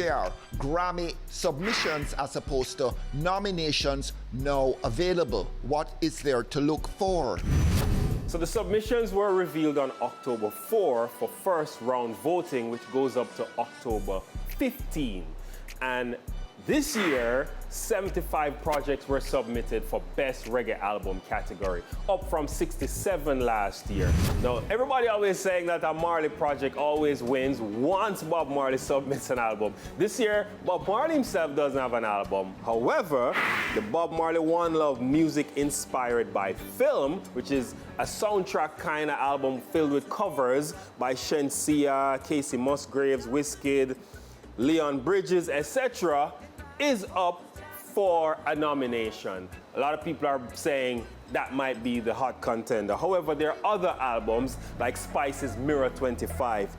JR, Grammy submissions as opposed to nominations now available. What is there to look for? So the submissions were revealed on October 4 for first round voting, which goes up to October 15. And this year, 75 projects were submitted for Best Reggae Album category, up from 67 last year. Now, everybody always saying that a Marley project always wins once Bob Marley submits an album. This year, Bob Marley himself doesn't have an album. However, the Bob Marley One Love music inspired by film, which is a soundtrack kind of album filled with covers by Shenseea, Casey Musgraves, Wizkid, Leon Bridges, etc., is up for a nomination. A lot of people are saying that might be the hot contender. However, there are other albums like Spice's Mirror 25,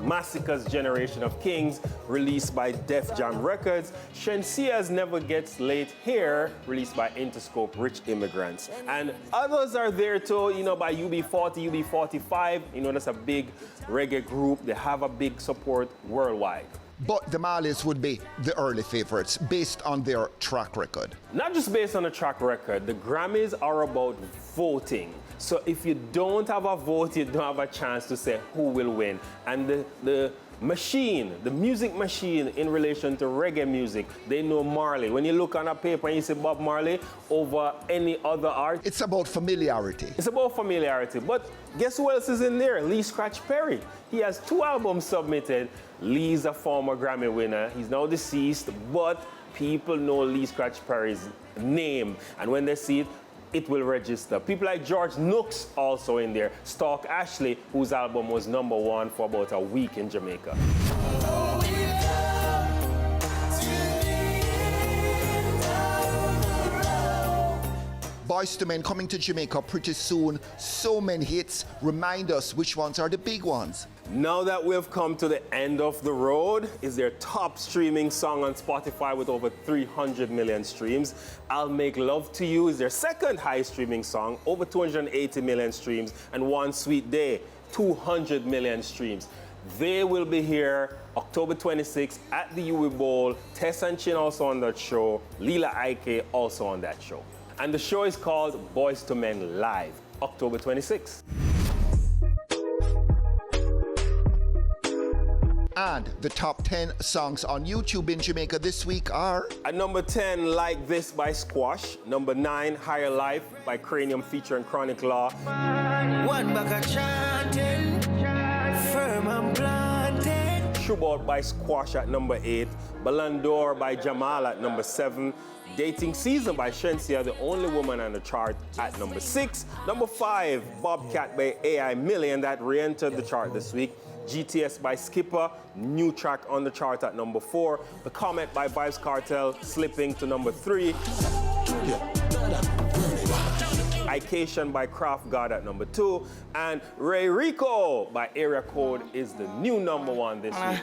Massacre's Generation of Kings, released by Def Jam Records, Shenseea's Never Gets Late Here, released by Interscope Rich Immigrants. And others are there too, by UB40, UB45, that's a big reggae group. They have a big support worldwide. But the Marleys would be the early favorites based on their track record. Not just based on the track record, the Grammys are about voting. So if you don't have a vote, you don't have a chance to say who will win. And the machine, the music machine in relation to reggae music, they know Marley. When you look on a paper and you see Bob Marley over any other art, it's about familiarity. It's about familiarity. But guess who else is in there? Lee Scratch Perry. He has 2 albums submitted. Lee's a former Grammy winner. He's now deceased, but people know Lee Scratch Perry's name. And when they see it, it will register. People like George Nooks also in there. Stark Ashley, whose album was #1 for about a week in Jamaica. Boys to Men coming to Jamaica pretty soon. So many hits. Remind us which ones are the big ones. Now that we've come to the end of the road, is their top streaming song on Spotify with over 300 million streams. I'll Make Love to You is their second highest streaming song, over 280 million streams. And One Sweet Day, 200 million streams. They will be here October 26th at the UB Bowl. Tess and Chin also on that show. Leela Ike also on that show. And the show is called Boys to Men Live, October 26th. And the top 10 songs on YouTube in Jamaica this week are... At number 10, Like This by Squash. Number 9, Higher Life by Cranium featuring Chronic Law. One back a chanting, firm and planted. Shoeboat by Squash at number 8. Balandor by Jamal at number 7. Dating Season by Shenseea, the only woman on the chart, at number 6. Number 5, Bobcat by AI Million, that re-entered the chart this week. GTS by Skipper, new track on the chart at number 4. The Comet by Vibes Cartel, slipping to number 3. Ication by Craft God at number 2. And Ray Rico by Area Code is the new #1 this week.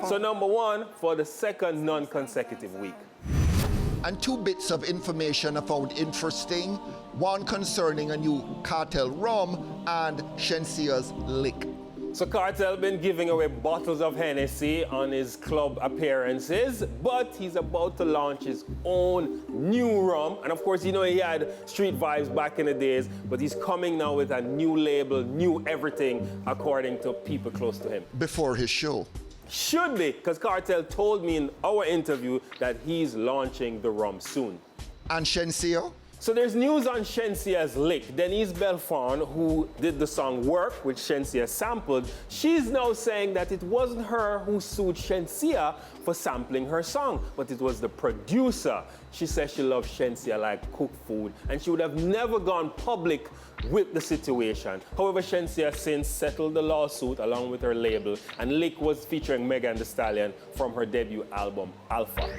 So number 1 for the second non-consecutive week. And 2 bits of information I found interesting. One concerning a new Cartel rum and Shenseea's lick. So Cartel been giving away bottles of Hennessy on his club appearances, but he's about to launch his own new rum. And of course, he had street vibes back in the days, but he's coming now with a new label, new everything, according to people close to him. Before his show. Should be, because Cartel told me in our interview that he's launching the rum soon. And Shenseea? So there's news on Shenseea's lick. Denise Belfon, who did the song Work, which Shenseea sampled, she's now saying that it wasn't her who sued Shenseea for sampling her song, but it was the producer. She says she loves Shenseea like cooked food, and she would have never gone public with the situation. However, Shenseea since settled the lawsuit along with her label, and Lick was featuring Megan Thee Stallion from her debut album, Alpha.